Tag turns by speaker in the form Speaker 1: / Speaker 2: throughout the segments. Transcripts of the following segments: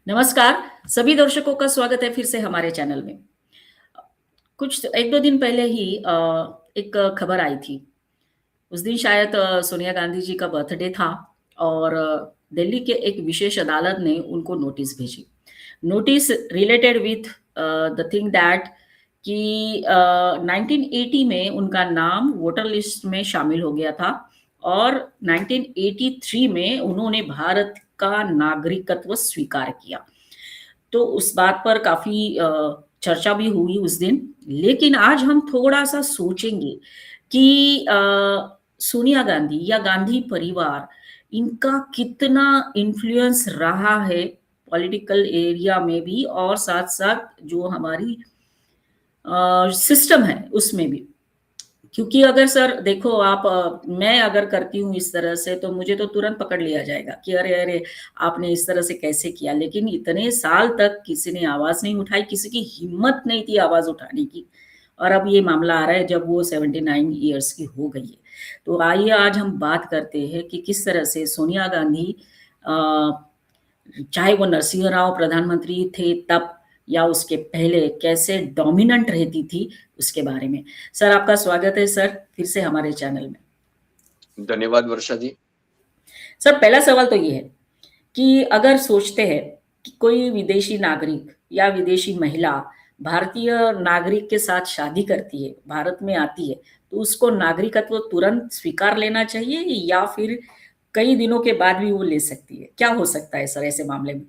Speaker 1: नमस्कार, सभी दर्शकों का स्वागत है फिर से हमारे चैनल में। कुछ 1-2 दिन पहले ही एक खबर आई थी। उस दिन शायद सोनिया गांधी जी का बर्थडे था और दिल्ली के एक विशेष अदालत ने उनको नोटिस भेजी। Notice related with the thing that कि 1980 में उनका नाम वोटर लिस्ट में शामिल हो गया था और 1983 में उन्होंने भारत का नागरिकत्व स्वीकार किया। तो उस बात पर काफ़ी चर्चा भी हुई उस दिन। लेकिन आज हम थोड़ा-सा सोचेंगे कि सोनिया गांधी या गांधी परिवार, इनका कितना इन्फ्लुएंस रहा है पॉलिटिकल एरिया में भी और साथ-साथ जो हमारी सिस्टम है उसमें भी। क्योंकि अगर सर देखो आप मैं अगर करती हूँ इस तरह से तो मुझे तो तुरंत पकड़ लिया जाएगा कि अरे, अरे! आपने इस तरह से कैसे किया? लेकिन इतने साल तक किसी ने आवाज़ नहीं उठाई, किसी की हिम्मत नहीं थी आवाज़ उठाने की और अब ये मामला आ रहा है जब वो 79 इयर्स की हो गई है। तो आइए आज हम बात करते हैं कि किस तरह से सोनिया गांधी अ, चाहे वो नरसिंह राव प्रधानमंत्री थे तब या उसके पहले कैसे डोमिनेंट रहती थी उसके बारे में। सर आपका स्वागत है सर फिर से हमारे चैनल में।
Speaker 2: धन्यवाद वर्षा जी।
Speaker 1: सर पहला सवाल तो ये है कि अगर सोचते हैं कि कोई विदेशी नागरिक या विदेशी महिला भारतीय नागरिक के साथ शादी करती है, भारत में आती है, तो उसको नागरिकत्व तुरंत स्वीकार लेना चाहिए या फिर कई दिनों के बाद भी वो ले सकती है? क्या हो सकता है सर ऐसे मामले में?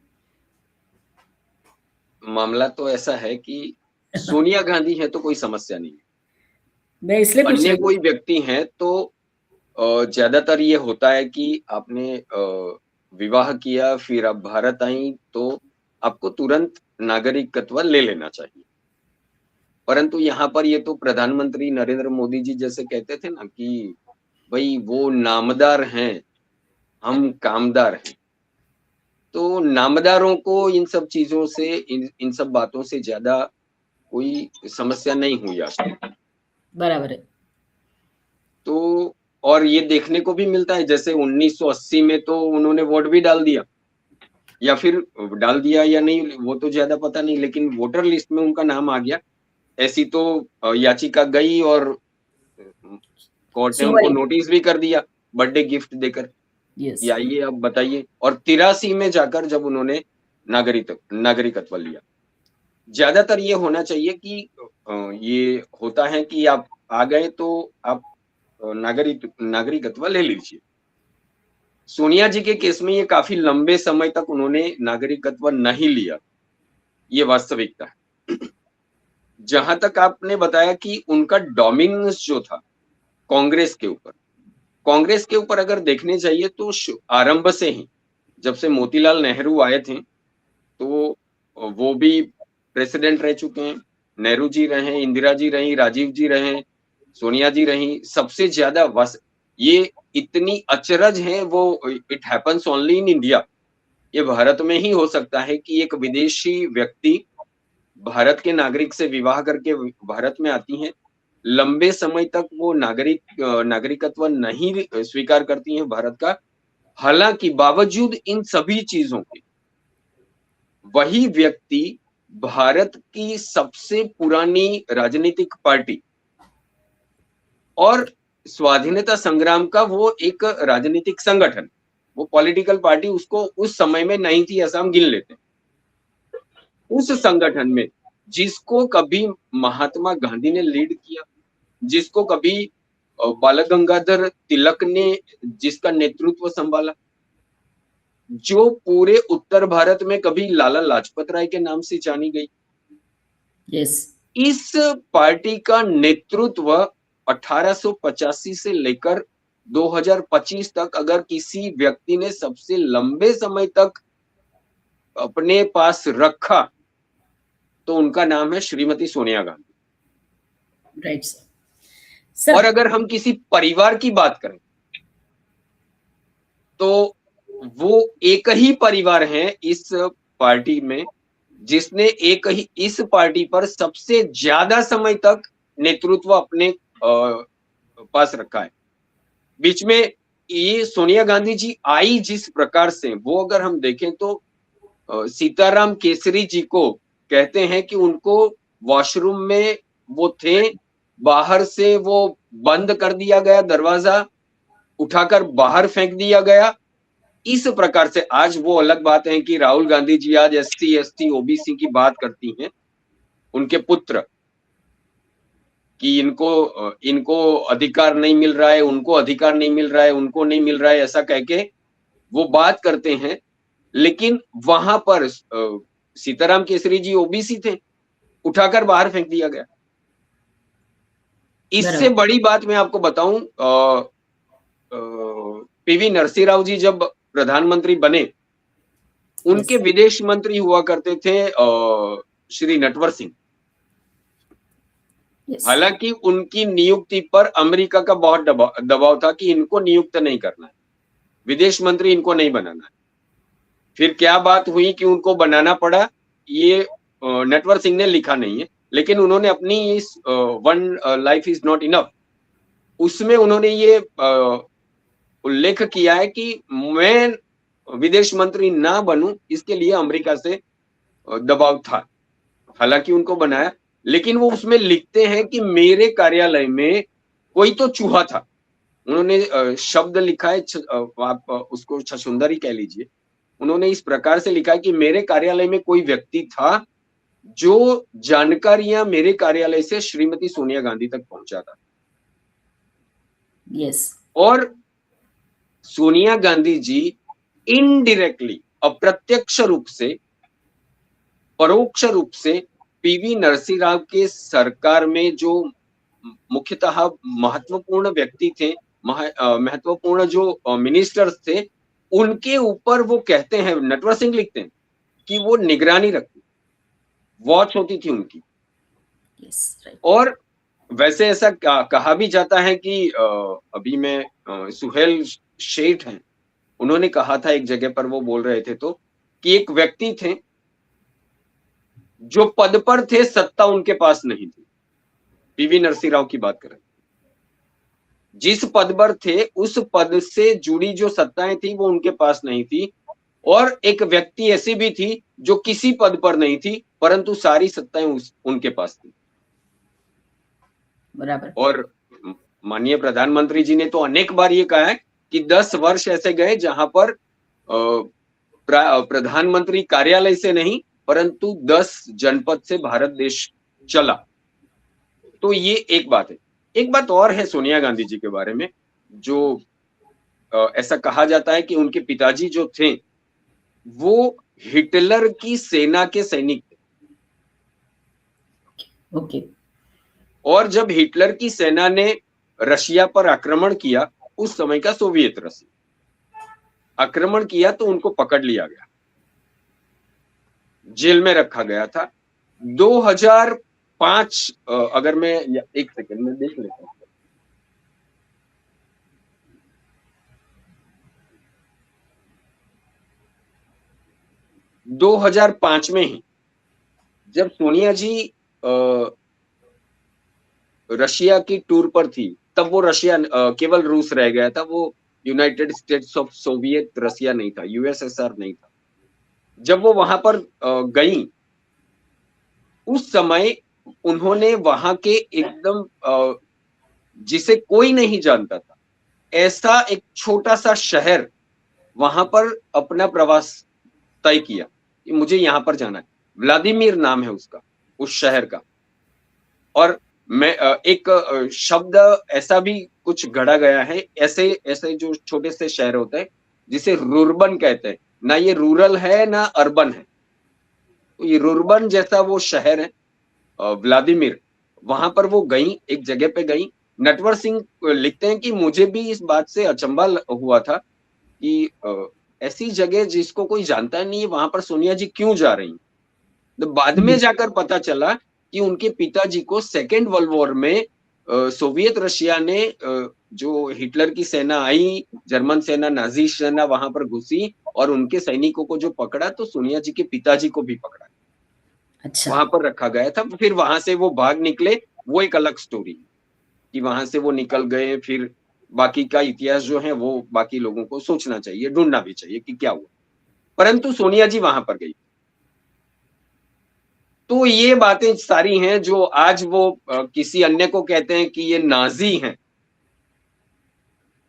Speaker 2: मामला तो ऐसा है कि सोनिया गांधी है तो कोई समस्या नहीं है।
Speaker 1: मैं इसलिए पूछ
Speaker 2: अन्य
Speaker 1: रही हूँ।
Speaker 2: कोई व्यक्ति हैं तो ज़्यादातर ये होता है कि आपने विवाह किया फिर आप भारत आई तो आपको तुरंत नागरिकत्व ले लेना चाहिए। परंतु यहाँ पर ये तो प्रधानमंत्री नरेंद्र मोदी जी जैसे कहते थे ना कि भई वो नामदार हैं, हम कामदार हैं। तो नामदारों को इन सब चीज़ों से इन सब बातों से ज़्यादा कोई समस्या नहीं हुई आज तक।
Speaker 1: बराबर है।
Speaker 2: तो और ये देखने को भी मिलता है जैसे 1980 में तो उन्होंने वोट भी डाल दिया या फिर डाल दिया या नहीं वो तो ज़्यादा पता नहीं लेकिन वोटर लिस्ट में उनका नाम आ गया। ऐसी तो याचिका गई और कोर्ट ने उनको
Speaker 1: सुवर्ण।
Speaker 2: नोटिस भी कर दिया बर्थडे गिफ्ट देकर कि
Speaker 1: यस।
Speaker 2: आइए अब बताइए और 83 में जाकर जब उन्होंने नागरिकत्व लिया। ज़्यादातर ये होना चाहिए कि ये होता है कि आप आ गए तो आप नागरिकत्व ले लीजिए। सोनिया जी के केस में ये काफ़ी लंबे समय तक उन्होंने नागरिकत्व नहीं लिया, ये वास्तविकता है। जहाँ तक आपने बताया कि उनका डोमिनेंस जो था कांग्रेस के ऊपर अगर देखने जाइए तो आरंभ से ही जब से मोतीलाल नेहरू आए थे, तो वो भी प्रेसिडेंट रह चुके हैं। नेहरू जी रहे, इंदिरा जी रहीं, राजीव जी रहे, सोनिया जी रहीं, सबसे ज़्यादा ये इतनी अचरज है वो it happens only in India. ये भारत में ही हो सकता है कि एक विदेशी व्यक्ति भारत के नागरिक से विवाह करके भारत में आती हैं। लंबे समय तक वो नागरिकत्व नहीं स्वीकार करती हैं भारत का। हालाँकि बावजूद इन सभी चीज़ों के, वही व्यक्ति भारत की सबसे पुरानी राजनीतिक पार्टी और स्वाधीनता संग्राम का वो एक राजनीतिक संगठन, वो पॉलिटिकल पार्टी उसको उस समय में नहीं थी ऐसा हम गिन लेते हैं। उस संगठन में जिसको कभी महात्मा गांधी ने लीड किया, जिसको कभी बाल गंगाधर तिलक ने जिसका नेतृत्व संभाला, जो पूरे उत्तर भारत में कभी लाला लाजपत राय के नाम से जानी गई।
Speaker 1: यस।
Speaker 2: इस पार्टी का नेतृत्व 1885 से लेकर 2025 तक अगर किसी व्यक्ति ने सबसे लंबे समय तक अपने पास रखा, तो उनका नाम है श्रीमती सोनिया गांधी।
Speaker 1: Right sir.
Speaker 2: और
Speaker 1: सर
Speaker 2: अगर हम किसी परिवार की बात करें, तो वो एक ही परिवार है इस पार्टी में जिसने इस पार्टी पर सबसे ज्यादा समय तक नेतृत्व अपने पास रखा है। बीच में ये सोनिया गांधी जी आई जिस प्रकार से वो अगर हम देखें तो सीताराम केसरी जी को कहते हैं कि उनको वॉशरूम में वो थे, बाहर से वो बंद कर दिया गया, दरवाजा उठाकर बाहर फेंक दिया गया। इस प्रकार से आज वो अलग बात है कि राहुल गांधी जी आज एससी, एसटी, ओबीसी की बात करती हैं, उनके पुत्र, कि इनको अधिकार नहीं मिल रहा है, उनको अधिकार नहीं मिल रहा है, उनको नहीं मिल रहा है, ऐसा कह के वो बात करते हैं। लेकिन वहां पर सीताराम केसरी जी ओबीसी थे, उठाकर बाहर फेंक दिया गया। इससे
Speaker 1: बराबर।
Speaker 2: बड़ी बात मैं आपको बताऊं, पीवी नरसिंह राव जी जब प्रधानमंत्री बने, उनके
Speaker 1: यस।
Speaker 2: विदेश मंत्री हुआ करते थे श्री नटवर सिंह।
Speaker 1: यस।
Speaker 2: हालांकि उनकी नियुक्ति पर अमेरिका का बहुत दबाव था कि इनको नियुक्त नहीं करना है, विदेश मंत्री इनको नहीं बनाना है। फिर क्या बात हुई कि उनको बनाना पड़ा, ये नटवर सिंह ने लिखा नहीं है, लेकिन उन्होंने अपनी इस one life is not enough, उसमें उन्होंने ये उल्लेख किया है कि मैं विदेश मंत्री ना बनूं, इसके लिए अमेरिका से दबाव था। हालांकि उनको बनाया, लेकिन वो उसमें लिखते हैं कि मेरे कार्यालय में कोई तो चूहा था। उन्होंने शब्द लिखा है, आप उसको छछूंदर ही कह लीजिए। उन्होंने इस प्रकार से लिखा है कि मेरे कार्यालय में कोई व्यक्ति था जो जानकारियां मेरे कार्यालय से श्रीमती सोनिया गांधी तक पहुंचाता,
Speaker 1: यस।
Speaker 2: और सोनिया गांधी जी इनडायरेक्टली, अप्रत्यक्ष रूप से, परोक्ष रूप से पीवी नरसिंह राव के सरकार में जो मुख्यतः महत्वपूर्ण व्यक्ति थे, महत्वपूर्ण जो मिनिस्टर्स थे, उनके ऊपर वो कहते हैं, नटवर सिंह लिखते हैं कि वो निगरानी रखती, वॉच होती थी उनकी।
Speaker 1: यस। राइट।
Speaker 2: और वैसे ऐसा कहा भी जाता है कि अभी मैं सुहेल शेठ हैं, उन्होंने कहा था एक जगह पर, वो बोल रहे थे तो, कि एक व्यक्ति थे जो पद पर थे, सत्ता उनके पास नहीं थी। पीवी नरसिंह राव की बात करें, जिस पद पर थे उस पद से जुड़ी जो सत्ताएं थी वो उनके पास नहीं थी, और एक व्यक्ति ऐसी भी थी जो किसी पद पर नहीं थी, परंतु सारी सत्ताएं उनके पास थी।
Speaker 1: बराबर।
Speaker 2: और माननीय प्रधानमंत्री जी ने तो अनेक बार ये कहा है कि 10 वर्ष ऐसे गए जहां पर प्रधानमंत्री कार्यालय से नहीं, परंतु 10 जनपद से भारत देश चला। तो ये एक बात है। एक बात और है सोनिया गांधी जी के बारे में, जो ऐसा कहा जाता है कि उनके पिताजी जो थे वो हिटलर की सेना के सैनिक थे,
Speaker 1: ओके।
Speaker 2: और जब हिटलर की सेना ने रशिया पर आक्रमण किया, उस समय का सोवियत रशिया आक्रमण किया, तो उनको पकड़ लिया गया, जेल में रखा गया था। 2005, अगर मैं एक सेकंड में देख लेता हूँ, 2005 में ही जब सोनिया जी रशिया की टूर पर थी, तब वो रशिया केवल रूस रह गया था, वो United states of Soviet Russia नहीं था, यूएसएसआर नहीं था। जब वो वहां पर गई, उस समय उन्होंने वहां के एकदम जिसे कोई नहीं जानता था, ऐसा एक छोटा सा शहर, वहां पर अपना प्रवास तय किया कि मुझे यहां पर जाना है। व्लादिमीर नाम है उसका, उस शहर का। और मैं एक शब्द ऐसा भी कुछ गढ़ा गया है, ऐसे ऐसे जो छोटे से शहर होते हैं जिसे रुर्बन कहते हैं, ना ये रूरल है ना अर्बन है, तो ये रुर्बन जैसा वो शहर है व्लादिमीर। वहां पर वो गई, एक जगह पे गई। नटवर सिंह लिखते हैं कि मुझे भी इस बात से अचंभा हुआ था कि ऐसी जगह जिसको कोई जानता नहीं है, वहां पर सोनिया जी क्यों जा रही। तो बाद में जाकर पता चला कि उनके पिताजी को सेकेंड वर्ल्ड वॉर में सोवियत रशिया ने जो हिटलर की सेना आई, जर्मन सेना, नाजी सेना वहां पर घुसी और उनके सैनिकों को जो पकड़ा, तो सोनिया जी के पिताजी को भी पकड़ा,
Speaker 1: अच्छा।
Speaker 2: वहां पर रखा गया था। फिर वहां से वो भाग निकले, वो एक अलग स्टोरी कि वहां से वो निकल गए। फिर बाकी का इतिहास जो है वो बाकी लोगों को सोचना चाहिए, ढूंढना भी चाहिए कि क्या हुआ, परंतु सोनिया जी वहां पर गई। तो ये बातें सारी हैं जो आज वो किसी अन्य को कहते हैं कि ये नाज़ी हैं।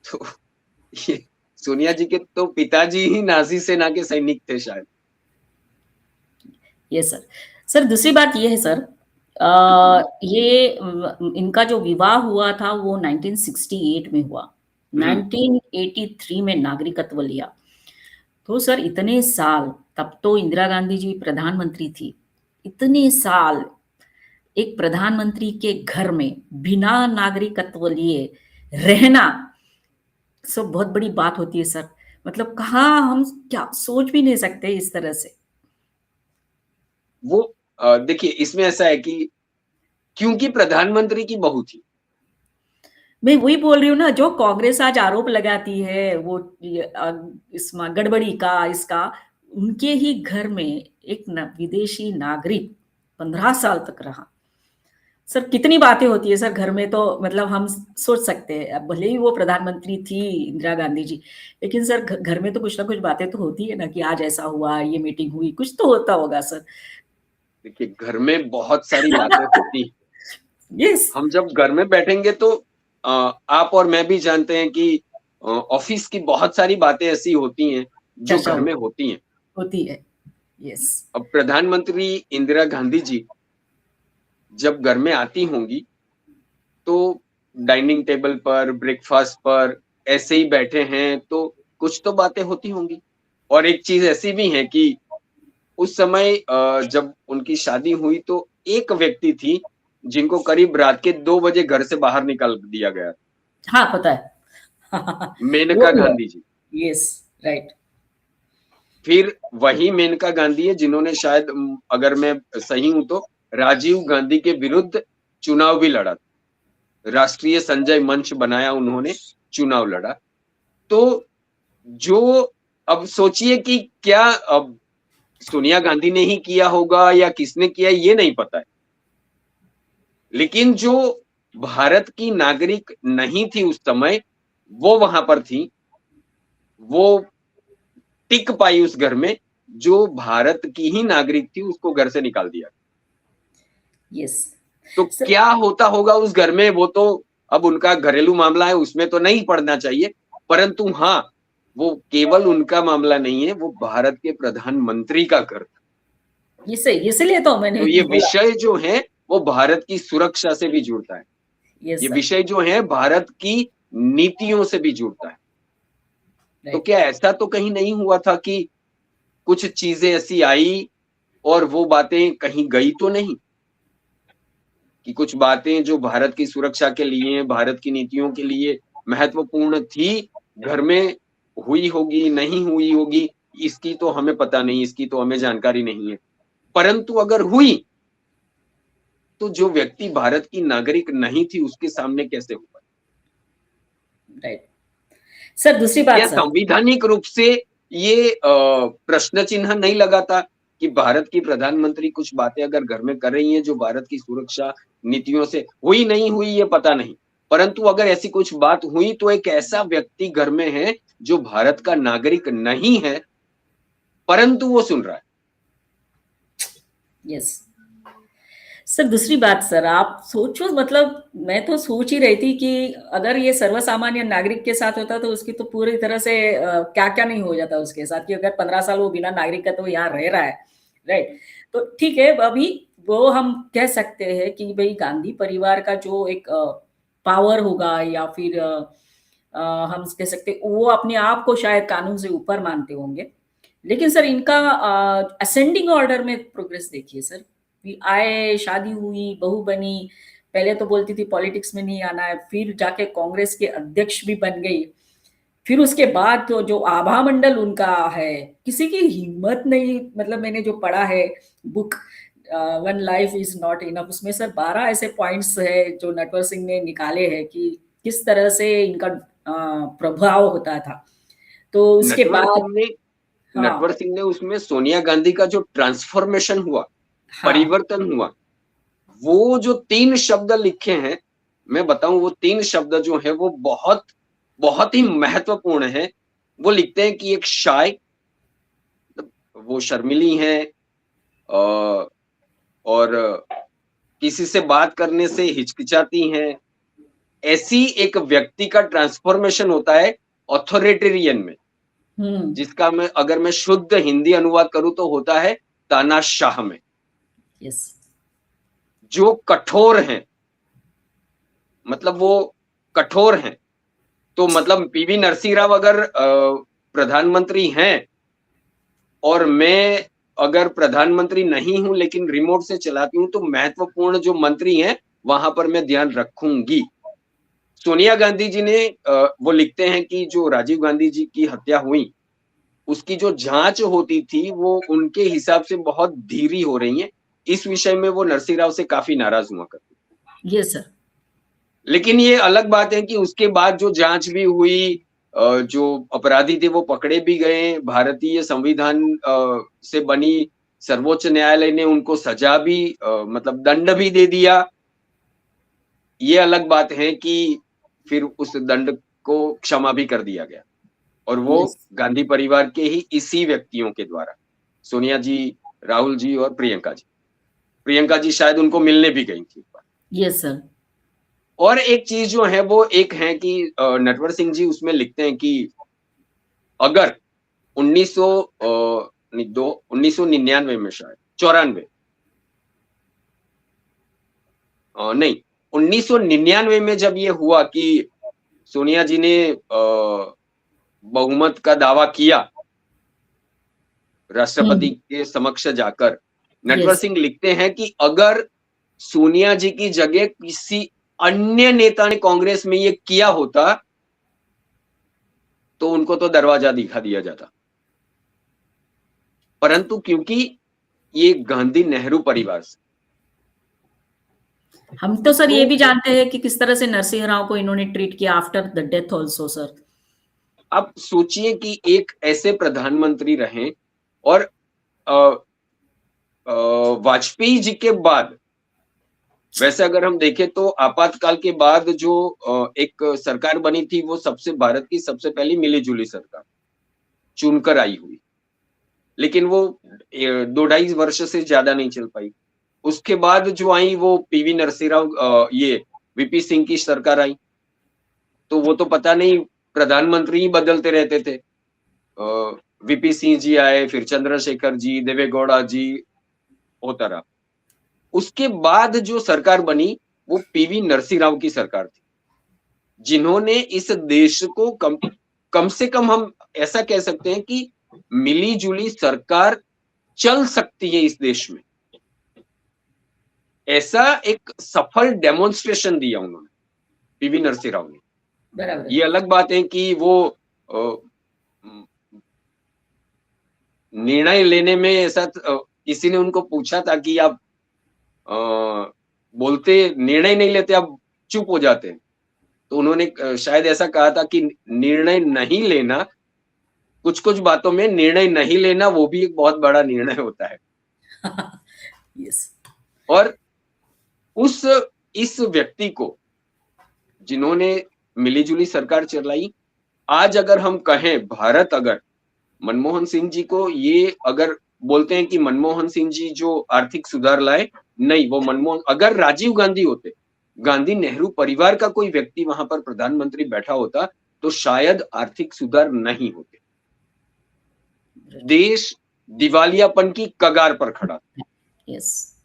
Speaker 2: तो ये सोनिया जी के तो पिताजी ही नाज़ी सेना के सैनिक थे शायद।
Speaker 1: Yes sir. सर दूसरी बात ये है सर, इनका जो विवाह हुआ था वो 1968 में हुआ।
Speaker 2: हुँ,
Speaker 1: 1983 में नागरिकत्व लिया। तो सर इतने साल, तब तो इंदिरा गांधी जी प्रधानमंत्री थी। इतने साल एक प्रधानमंत्री के घर में बिना नागरिकत्व लिए रहना सब बहुत बड़ी बात होती है सर। मतलब कहाँ हम क्या सोच भी नहीं सकते इस तरह से।
Speaker 2: वो देखिए इसमें ऐसा है कि क्योंकि प्रधानमंत्री की बहू थी।
Speaker 1: मैं वही बोल रही हूँ ना, जो कांग्रेस आज आरोप लगाती है वो इसमें गड़बड़ी का इसका, उनके ही घर में एक विदेशी नागरिक 15 साल तक रहा। सर कितनी बातें होती है सर घर में, तो मतलब हम सोच सकते हैं। अब भले ही वो प्रधानमंत्री थी इंदिरा गांधी जी, लेकिन सर घर में तो कुछ ना कुछ बातें तो होती है ना, कि आज ऐसा हुआ, ये मीटिंग हुई, कुछ तो होता होगा सर।
Speaker 2: देखिए घर में बहुत सारी बातें होती हैं।
Speaker 1: यस।
Speaker 2: हम जब घर में बैठेंगे तो आप और मैं भी जानते हैं कि ऑफिस की बहुत सारी बातें ऐसी होती हैं जो
Speaker 1: चर्चा
Speaker 2: घर में होती हैं।
Speaker 1: होती है। यस।
Speaker 2: अब प्रधानमंत्री इंदिरा गांधी जी जब घर में आती होंगी तो डाइनिंग टेबल पर, ब्रेकफास्ट पर ऐसे ही बैठे हैं तो कुछ तो बातें होती होंगी। और एक चीज़ ऐसी भी है कि उस समय जब उनकी शादी हुई तो एक व्यक्ति थी जिनको करीब रात के 2 बजे घर से बाहर निकाल दिया गया,
Speaker 1: हाँ, पता है। वो
Speaker 2: मेनका
Speaker 1: भी है।
Speaker 2: गांधी जी।
Speaker 1: यस। राइट।
Speaker 2: फिर वही मेनका गांधी है जिन्होंने शायद अगर मैं सही हूँ तो राजीव गांधी के विरुद्ध चुनाव भी लड़ा। राष्ट्रीय संजय मंच बनाया उन्होंने, चुनाव लड़ा। तो जो अब सोचिए कि क्या अब सोनिया गांधी ने ही किया होगा या किसने किया ये नहीं पता है। लेकिन जो भारत की नागरिक नहीं थी उस समय, वो वहाँ पर थी, वो टिक पाई उस घर में, जो भारत की ही नागरिक थी उसको घर से निकाल दिया।
Speaker 1: यस।
Speaker 2: तो
Speaker 1: सर।
Speaker 2: क्या होता होगा उस घर में वो तो अब उनका घरेलू मामला है उसमें तो नहीं पड़ना चाहिए, परंतु हाँ, वो केवल उनका मामला नहीं है, वो भारत के प्रधानमंत्री का घर था।
Speaker 1: इसलिए तो मैंने
Speaker 2: तो ये
Speaker 1: बोला।
Speaker 2: विषय जो है, वो भारत की सुरक्षा से भी जुड़ता है।
Speaker 1: यस
Speaker 2: ये
Speaker 1: सर।
Speaker 2: विषय जो है भारत की नीतियों से भी जुड़ता है। तो
Speaker 1: राइट।
Speaker 2: क्या ऐसा तो कहीं नहीं हुआ था कि कुछ चीज़ें ऐसी आई और वो बातें कहीं गई तो नहीं? कि कुछ बातें जो भारत की सुरक्षा के लिए, भारत की नीतियों के लिए महत्वपूर्ण थी, घर में हुई होगी, नहीं हुई होगी, इसकी तो हमें पता नहीं, इसकी तो हमें जानकारी नहीं है। परंतु अगर हुई, तो जो व्यक्ति भारत की नागरिक नहीं थी, उसके सामने कैसे हुआ?
Speaker 1: राइट। सर दूसरी बात
Speaker 2: क्या
Speaker 1: सर।
Speaker 2: संवैधानिक रूप से ये प्रश्न चिन्ह नहीं लगाता कि भारत की प्रधानमंत्री कुछ बातें अगर घर में कर रही हैं जो भारत की सुरक्षा नीतियों से हुई नहीं हुई ये पता नहीं, परंतु अगर ऐसी कुछ बात हुई तो एक ऐसा व्यक्ति घर में है जो भारत का नागरिक नहीं है, परंतु वो सुन रहा है।
Speaker 1: यस। सर दूसरी बात सर, आप सोचो, मतलब मैं तो सोच ही रही थी कि अगर ये सर्वसामान्य नागरिक के साथ होता तो उसकी तो पूरी तरह से क्या क्या नहीं हो जाता उसके साथ, कि अगर 15 साल वो बिना नागरिक का तो यहाँ रह रहा है। राइट। तो ठीक है, अभी वो हम कह सकते हैं कि भाई गांधी परिवार का जो एक पावर होगा, या फिर हम कह सकते वो अपने आप को शायद कानून से ऊपर मानते होंगे। लेकिन सर इनका असेंडिंग ऑर्डर में प्रोग्रेस देखिए सर। आए, शादी हुई, बहू बनी, पहले तो बोलती थी पॉलिटिक्स में नहीं आना है, फिर जाके कांग्रेस के अध्यक्ष भी बन गई। फिर उसके बाद तो जो आभा मंडल उनका है, किसी की हिम्मत नहीं, मतलब मैंने जो पढ़ा है book one life is not enough, उसमें सर 12 ऐसे पॉइंट्स है जो नटवर सिंह ने निकाले हैं कि किस तरह से इनका प्रभाव होता था। तो उसके
Speaker 2: नटवर
Speaker 1: बाद।
Speaker 2: सिंह ने नटवर
Speaker 1: हाँ।
Speaker 2: सिंह ने उसमें सोनिया गांधी का जो ट्रांसफॉर्मेशन हुआ,
Speaker 1: हाँ।
Speaker 2: परिवर्तन हुआ, वो जो 3 शब्द लिखे हैं, मैं बताऊँ वो 3 शब्द जो हैं वो बहुत, बहुत ही महत्वपूर्ण हैं। वो लिखते हैं कि एक शाय, वो शर्मीली हैं, अ, और किसी से बात करने से हिचकिचाती हैं, ऐसी एक व्यक्ति का ट्रांसफॉर्मेशन होता है ऑथोरिटेरियन में, जिसका मैं शुद्ध हिंदी अनुवाद करूं तो होता है तानाशाह में।
Speaker 1: यस।
Speaker 2: जो कठोर हैं, मतलब वो कठोर हैं, तो मतलब पीवी नरसिंह राव अगर प्रधानमंत्री हैं और मैं अगर प्रधानमंत्री नहीं हूं लेकिन रिमोट से चलाती हूं, तो महत्वपूर्ण जो मंत्री हैं वहां पर मैं ध्यान रखूंगी। सोनिया गांधी जी ने वो लिखते हैं कि जो राजीव गांधी जी की हत्या हुई, उसकी जो जांच होती थी वो उनके हिसाब से बहुत धीरी हो रही है। इस विषय में वो नरसिंह राव से काफी नाराज हुआ करती।
Speaker 1: Yes sir.
Speaker 2: लेकिन ये अलग बात है कि उसके बाद जो जांच भी हुई, जो अपराधी थे वो पकड़े भी गए, भारतीय संविधान से बनी सर्वोच्च न्यायालय ने उनको सजा भी मतलब दंड भी दे दिया। ये अलग बात है कि फिर उस दंड को क्षमा भी कर दिया गया, और वो
Speaker 1: यस।
Speaker 2: गांधी परिवार के ही इसी व्यक्तियों के द्वारा, सोनिया जी, राहुल जी और प्रियंका जी। प्रियंका जी शायद उनको मिलने भी गई थी।
Speaker 1: Yes sir.
Speaker 2: और एक चीज जो है वो एक है कि नटवर सिंह जी उसमें लिखते हैं कि अगर 1999 में शायद 94 नहीं 1999 में जब ये हुआ कि सोनिया जी ने बहुमत का दावा किया राष्ट्रपति के समक्ष जाकर, नटवर
Speaker 1: यस।
Speaker 2: सिंह लिखते हैं कि अगर सोनिया जी की जगह किसी अन्य नेता ने कांग्रेस में ये किया होता तो उनको तो दरवाजा दिखा दिया जाता, परंतु क्योंकि ये गांधी नेहरू परिवार से,
Speaker 1: हम तो सर ये
Speaker 2: तो
Speaker 1: भी जानते हैं कि किस तरह से नरसिंह राव को इन्होंने ट्रीट किया after the death also sir.
Speaker 2: आप सोचिए कि एक ऐसे प्रधानमंत्री रहे, और वाजपेयी जी के बाद, वैसे अगर हम देखें तो आपातकाल के बाद जो एक सरकार बनी थी वो भारत की सबसे पहली मिली-जुली सरकार चुनकर आई हुई, लेकिन वो 2 ढाई वर्ष से ज्यादा नहीं चल पाई। उसके बाद जो आई वो पीवी नरसिंह राव, ये वीपी सिंह की सरकार आई, तो वो तो पता नहीं प्रधानमंत्री ही बदलते रहते थे। वीपी सिंह जी आए, फिर चंद्रशेखर जी, देवेगौड़ा जी, होता रहा। उसके बाद जो सरकार बनी वो पीवी नरसिंह राव की सरकार थी, जिन्होंने इस देश को कम से कम हम ऐसा कह सकते हैं कि मिली-जुली सरकार चल सकती है इस देश में, ऐसा एक सफल डेमोन्स्ट्रेशन दिया उन्होंने, पीवी नरसिंह राव ने।
Speaker 1: बराबर।
Speaker 2: ये अलग बात है कि वो निर्णय लेने में ऐसा किसी ने उनको पूछा था कि आप बोलते निर्णय नहीं लेते, आप चुप हो जाते हैं, तो उन्होंने शायद ऐसा कहा था कि निर्णय नहीं लेना, कुछ कुछ बातों में निर्णय नहीं लेना वो भी एक बहुत बड़ा निर्णय होता है।
Speaker 1: यस।
Speaker 2: और इस व्यक्ति को जिन्होंने मिलीजुली सरकार चलाई, आज अगर हम कहें भारत अगर मनमोहन सिंह जी को, ये अगर बोलते हैं कि मनमोहन सिंह जी जो आर्थिक सुधार लाए, नहीं, वो अगर राजीव गांधी होते, गांधी नेहरू परिवार का कोई व्यक्ति वहां पर प्रधानमंत्री बैठा होता तो शायद आर्थिक सुधार नहीं होते, देश दिवालियापन की कगार पर खड़ा।
Speaker 1: यस।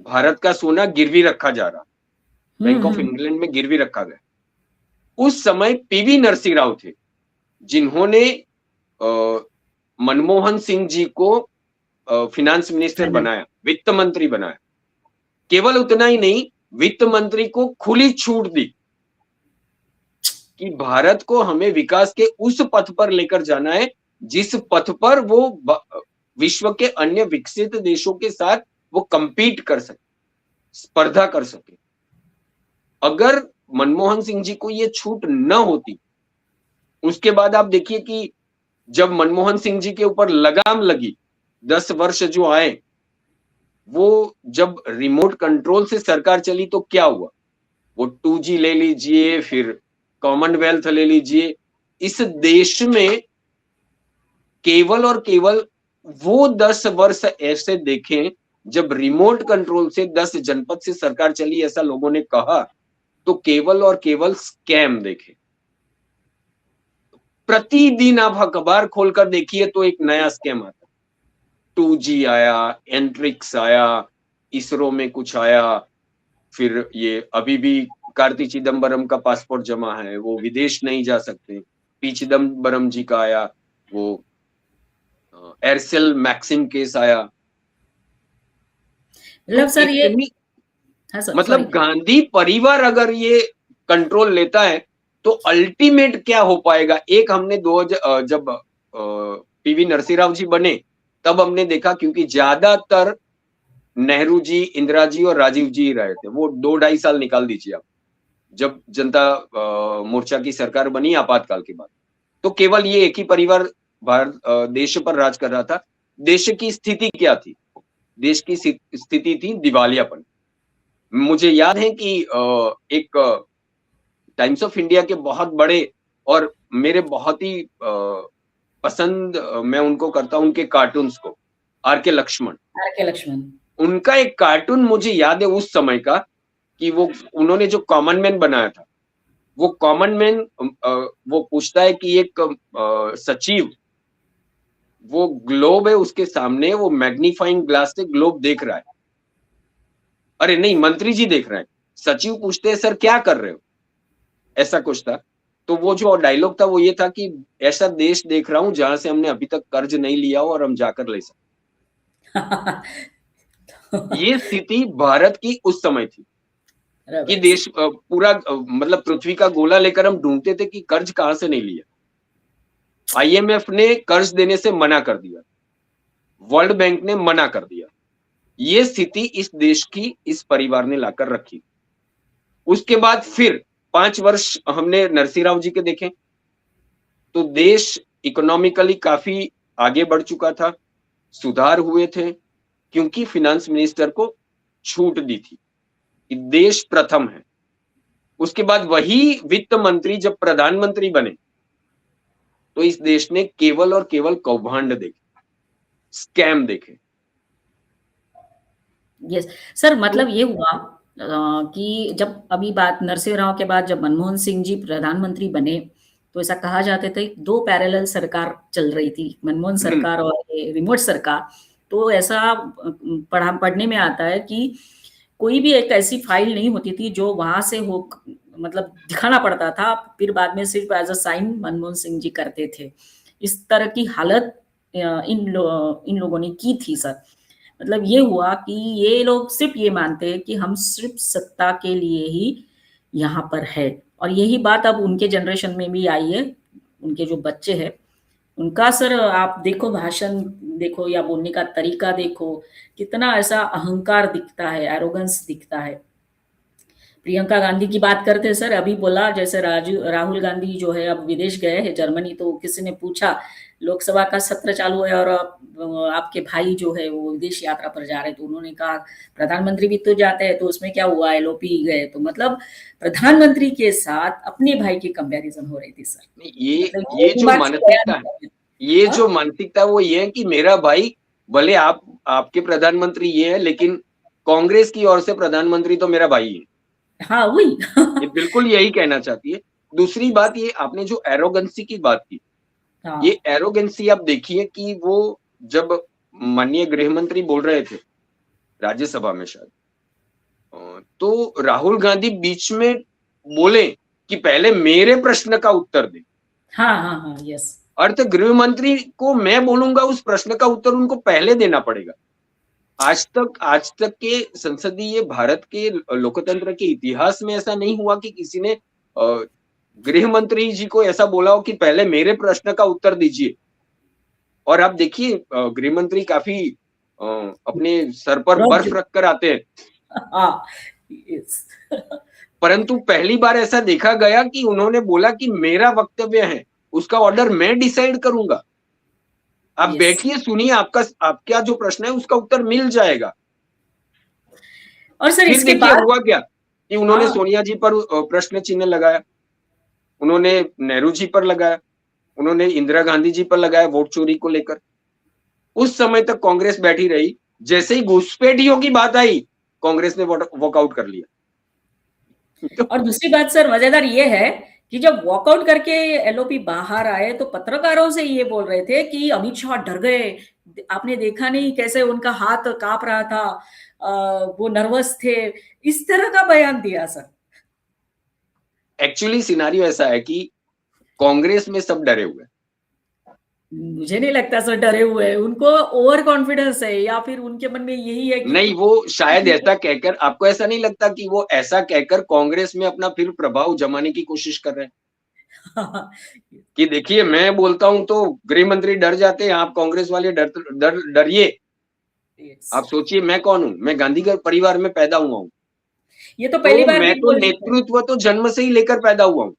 Speaker 2: भारत का सोना गिरवी रखा जा रहा, बैंक ऑफ इंग्लैंड में गिरवी रखा गया। उस समय पीवी नरसिंह राव थे जिन्होंने मनमोहन सिंह जी को फिनेंस मिनिस्टर बनाया, वित्त मंत्री बनाया। केवल उतना ही नहीं, वित्त मंत्री को खुली छूट दी कि भारत को हमें विकास के उस पथ पर लेकर जाना है जिस पथ पर वो विश्व के अन्य विकसित देशों के साथ वो compete कर सके, स्पर्धा कर सके। अगर मनमोहन सिंह जी को ये छूट न होती, उसके बाद आप देखिए कि जब मनमोहन सिंह जी के ऊपर लगाम लगी, 10 वर्ष जो आए, वो जब रिमोट कंट्रोल से सरकार चली तो क्या हुआ? वो 2G ले लीजिए, फिर कॉमनवेल्थ ले लीजिए, इस देश में केवल और केवल वो 10 वर्ष ऐसे देखें जब रिमोट कंट्रोल से 10 जनपद से सरकार चली ऐसा लोगों ने कहा, तो केवल और केवल स्कैम देखे। प्रतिदिन आप अखबार खोलकर देखिए तो एक नया स्कैम आता है। 2G आया, एंट्रिक्स आया, इसरो में कुछ आया, फिर ये अभी भी कार्ति चिदम्बरम का पासपोर्ट जमा है, वो विदेश नहीं जा सकते। पी चिदम्बरम जी का आया, वो एयरसेल मैक्सिम केस आया।
Speaker 1: मतलब
Speaker 2: तो
Speaker 1: सर ये,
Speaker 2: इतनी,
Speaker 1: हाँ सर
Speaker 2: मतलब
Speaker 1: सॉरी।
Speaker 2: गांधी परिवार अगर ये कंट्रोल लेता है तो अल्टीमेट क्या हो पाएगा। एक हमने जब पीवी नरसिंह राव जी बने तब हमने देखा, क्योंकि ज्यादातर नेहरू जी, इंदिरा जी और राजीव जी ही रहे थे, वो 2-2.5 साल निकाल दीजिए आप, जब जनता मोर्चा की सरकार बनी आपातकाल के बाद, तो केवल ये एक ही परिवार देश पर राज कर रहा था। देश की स्थिति क्या थी? देश की स्थिति थी दिवालियापन। मुझे याद है कि एक टाइम्स ऑफ इंडिया के बहुत बड़े और मेरे बहुत ही पसंद, मैं उनको करता हूं उनके कार्टून्स को, आर के लक्ष्मण।
Speaker 1: आर के लक्ष्मण।
Speaker 2: उनका एक कार्टून मुझे याद है उस समय का, कि वो उन्होंने जो कॉमन मैन बनाया था, वो कॉमन मैन वो पूछता है कि एक सचिव, वो ग्लोब है उसके सामने, वो मैग्नीफाइंग ग्लास से ग्लोब देख रहा है। अरे नहीं, मंत्री जी देख रहे हैं। सचिव पूछते हैं सर क्या कर रहे हो, ऐसा कुछ था। तो वो जो डायलॉग था वो ये था कि ऐसा देश देख रहा हूं जहां से हमने अभी तक कर्ज नहीं लिया हो और हम जाकर ले सकते। ये स्थिति भारत की उस समय थी कि
Speaker 1: बराबर।
Speaker 2: देश पूरा मतलब पृथ्वी का गोला लेकर हम ढूंढते थे कि कर्ज कहां से नहीं लिया। आईएमएफ ने कर्ज देने से मना कर दिया, वर्ल्ड बैंक ने मना कर दिया। ये स्थिति इस देश की इस परिवार ने लाकर रखी। उसके बाद फिर 5 वर्ष हमने नरसिंह राव जी के देखे, तो देश इकोनॉमिकली काफी आगे बढ़ चुका था, सुधार हुए थे, क्योंकि फिनेंस मिनिस्टर को छूट दी थी कि देश प्रथम है। उसके बाद वही वित्त मंत्री जब प्रधानमंत्री बने तो इस देश ने केवल और केवल कौभांड देखे, स्कैम देखे।
Speaker 1: यस सर,
Speaker 2: तो
Speaker 1: मतलब ये हुआ कि जब अभी बात नरसिंह राव के बाद जब मनमोहन सिंह जी प्रधानमंत्री बने, तो ऐसा कहा जाते थे 2 पैरेलल सरकार चल रही थी, मनमोहन सरकार और ये रिमोट सरकार। तो ऐसा पढ़ने में आता है कि कोई भी एक ऐसी फाइल नहीं होती थी जो वहां से हो, मतलब दिखाना पड़ता था, फिर बाद में सिर्फ as a sign Manmohan Singh ji करते थे। इस तरह की हालत इन लोगों ने की थी सर। मतलब ये हुआ कि ये लोग सिर्फ ये मानते हैं कि हम सिर्फ सत्ता के लिए ही यहाँ पर है, और यही बात अब उनके जनरेशन में भी आई है। उनके जो बच्चे हैं उनका सर आप देखो, भाषण देखो या बोलने का तरीका देखो, कितना ऐसा अहंकार दिखता है, एरोगेंस दिखता है। प्रियंका गांधी की बात करते हैं सर, अभी बोला जैसे राहुल गांधी जो है अब विदेश गए हैं जर्मनी, तो किसी ने पूछा लोकसभा का सत्र चालू है और आपके भाई जो है वो विदेश यात्रा पर जा रहे हैं, तो उन्होंने कहा प्रधानमंत्री भी तो जाते हैं, तो उसमें क्या हुआ, एलओपी गए। तो मतलब प्रधानमंत्री के साथ अपने भाई की कंपैरिजन हो रही थी सर।
Speaker 2: ये
Speaker 1: मतलब
Speaker 2: ये
Speaker 1: ये
Speaker 2: जो
Speaker 1: बात से गया
Speaker 2: मानसिकता है,
Speaker 1: नहीं।
Speaker 2: ये
Speaker 1: हाँ
Speaker 2: जो मानसिकता है वो ये है कि मेरा भाई, भले आप आपके प्रधानमंत्री ये है, लेकिन कांग्रेस की ओर से प्रधानमंत्री तो मेरा भाई है।
Speaker 1: हाँ वही।
Speaker 2: ये बिल्कुल यही कहना चाहती है। दूसरी बात, ये आपने जो एरोगेंसी की बात की, ये
Speaker 1: हाँ
Speaker 2: एरोगेंसी आप देखिए कि वो जब माननीय गृह मंत्री बोल रहे थे राज्यसभा में शायद, तो राहुल गांधी बीच में बोले कि पहले मेरे प्रश्न का उत्तर दे।
Speaker 1: हाँ हाँ हाँ, यस।
Speaker 2: अर्थ गृह मंत्री को मैं बोलूंगा, उस प्रश्न का उत्तर उनको पहले देना पड़ेगा। आज तक के संसदीय भारत के लोकतंत्र के इतिहास में ऐसा नहीं हुआ कि किसी ने गृह मंत्री जी को ऐसा बोला हो कि पहले मेरे प्रश्न का उत्तर दीजिए। और आप देखिए गृह मंत्री काफी अपने सर पर बर्फ रखकर आते हैं,
Speaker 1: हाँ यस।
Speaker 2: परंतु पहली बार ऐसा देखा गया कि उन्होंने बोला कि मेरा वक्तव्य है, उसका ऑर्डर मैं डिसाइड करूंगा। आप
Speaker 1: यस
Speaker 2: बैठिए, सुनिए, आपका जो प्रश्न है उसका उत्तर मिल जाएगा।
Speaker 1: और सर
Speaker 2: फिर
Speaker 1: इसके
Speaker 2: देखिए
Speaker 1: बाद,
Speaker 2: हुआ क्या कि उन्होंने
Speaker 1: हाँ
Speaker 2: सोनिया जी पर प्रश्न चिन्ह लगाया, उन्होंने नेहरू जी पर लगाया, उन्होंने इंदिरा गांधी जी पर लगाया वोट चोरी को लेकर। उस समय तक कांग्रेस बैठी रही, जैसे ही घुसपैठियों की बात आई, कांग्रेस ने वॉकआउट कर लिया।
Speaker 1: और दूसरी बात सर मजेदार ये है कि जब वॉकआउट करके एलओपी बाहर आए तो पत्रकारों से ये बोल रहे थे कि अमित शाह डर गए, आपने देखा नहीं कैसे उनका हाथ कांप रहा था, वो नर्वस थे, इस तरह का बयान दिया सर।
Speaker 2: एक्चुअली सिनारियो ऐसा है कि कांग्रेस में सब डरे हुए हैं।
Speaker 1: मुझे नहीं लगता सर डरे हुए हैं, उनको ओवर कॉन्फिडेंस है या फिर उनके मन में यही है कि
Speaker 2: नहीं, वो शायद ऐसा कहकर, आपको ऐसा नहीं लगता कि वो ऐसा कहकर कांग्रेस में अपना फिर प्रभाव जमाने की कोशिश कर रहे हैं कि देखिए मैं बोलता हूं तो गृह मंत्री डर जाते हैं, आप कांग्रेस वाले डरिए। आप सोचिए मैं कौन हूं, मैं गांधी के परिवार में पैदा हुआ हूं,
Speaker 1: ये तो पहली
Speaker 2: तो
Speaker 1: बार
Speaker 2: मैं
Speaker 1: नहीं
Speaker 2: तो
Speaker 1: बोल रही है।
Speaker 2: नेतृत्व तो जन्म से ही लेकर पैदा हुआ हूं।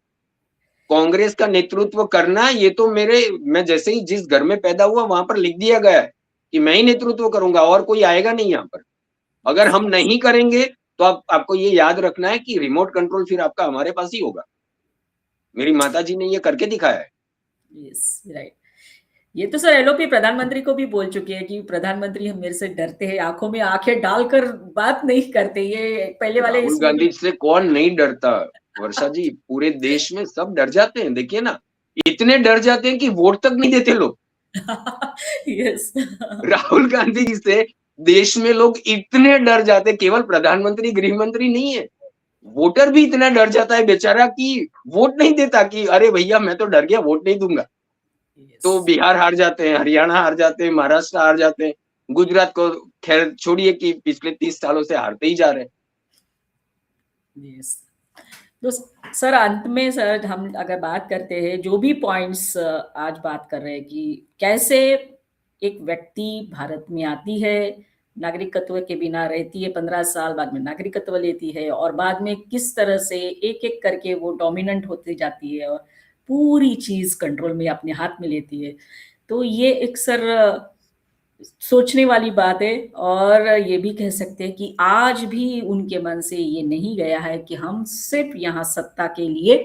Speaker 2: कांग्रेस का नेतृत्व करना ये तो मैं जैसे ही जिस घर में पैदा हुआ वहां पर लिख दिया गया है कि मैं ही नेतृत्व करूंगा और कोई आएगा नहीं यहाँ पर। अगर हम नहीं करेंगे तो आपको ये याद रखना है कि रिमोट कंट्रोल फिर आपका हमारे पास ही होगा। मेरी माताजी ने ये करके दिखाया है।
Speaker 1: Yes right. ये तो सर एलओपी प्रधानमंत्री को भी बोल चुके हैं कि प्रधानमंत्री हम मेरे से डरते हैं, आंखों में आंखें डालकर बात नहीं करते, ये पहले वाले
Speaker 2: राहुल
Speaker 1: इसमें भी।
Speaker 2: गांधी से कौन नहीं डरता वर्षा जी, पूरे देश में सब डर जाते हैं। देखिए ना, इतने डर जाते हैं कि वोट तक नहीं देते लोग।
Speaker 1: यस।
Speaker 2: राहुल गांधी जी से देश में लोग इतने डर जाते हैं, केवल प्रधानमंत्री गृह मंत्री नहीं है, वोटर भी इतना डर जाता है बेचारा कि वोट नहीं देता कि अरे भैया मैं तो डर गया, वोट नहीं दूंगा। तो बिहार हार जाते हैं, हरियाणा हार जाते हैं, महाराष्ट्र हार जाते हैं, गुजरात को खैर छोड़िए कि पिछले 30 सालों से हारते ही जा रहे हैं।
Speaker 1: यस। तो सर अंत में सर हम अगर बात करते हैं जो भी पॉइंट्स आज बात कर रहे हैं कि कैसे एक व्यक्ति भारत में आती है, नागरिकत्व के बिना रहती है 15 साल, बाद में नागरिकत्व लेती है और बाद में किस तरह से एक एक करके वो डोमिनेंट होती जाती है और पूरी चीज कंट्रोल में अपने हाथ में लेती है। तो ये एक सर सोचने वाली बात है और ये भी कह सकते हैं कि आज भी उनके मन से ये नहीं गया है कि हम सिर्फ यहाँ सत्ता के लिए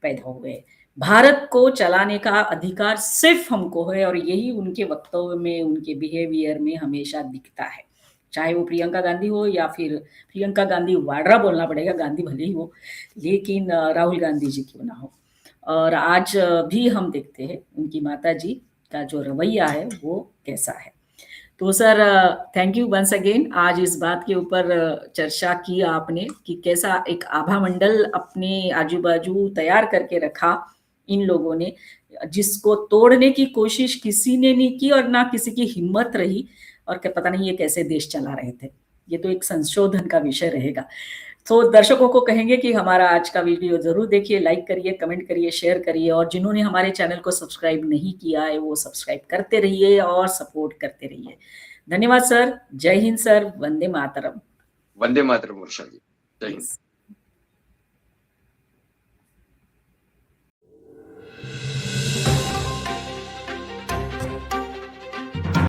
Speaker 1: पैदा हुए, भारत को चलाने का अधिकार सिर्फ हमको है और यही उनके वक्तव्य में उनके बिहेवियर में हमेशा दिखता है, चाहे वो प्रियंका गांधी हो या फिर प्रियंका गांधी वाड्रा बोलना पड़ेगा, गांधी भले ही हो लेकिन राहुल गांधी जी क्यों ना हो। और आज भी हम देखते हैं उनकी माता जी का जो रवैया है वो कैसा है। तो sir thank you once again, आज इस बात के ऊपर चर्चा की आपने कि कैसा एक आभा मंडल अपने आजू बाजू तैयार करके रखा इन लोगों ने, जिसको तोड़ने की कोशिश किसी ने नहीं की और ना किसी की हिम्मत रही, और क्या पता नहीं ये कैसे देश चला रहे थे। ये तो एक संशोधन का विषय रहेगा। तो दर्शकों को कहेंगे कि हमारा आज का वीडियो जरूर देखिए, लाइक करिए, कमेंट करिए, शेयर करिए और जिन्होंने हमारे चैनल को सब्सक्राइब नहीं किया है वो सब्सक्राइब करते रहिए और सपोर्ट करते रहिए। धन्यवाद सर, जय हिंद सर, वंदे मातरम।
Speaker 2: वंदे मातरम वर्षा जी, जय हिंद।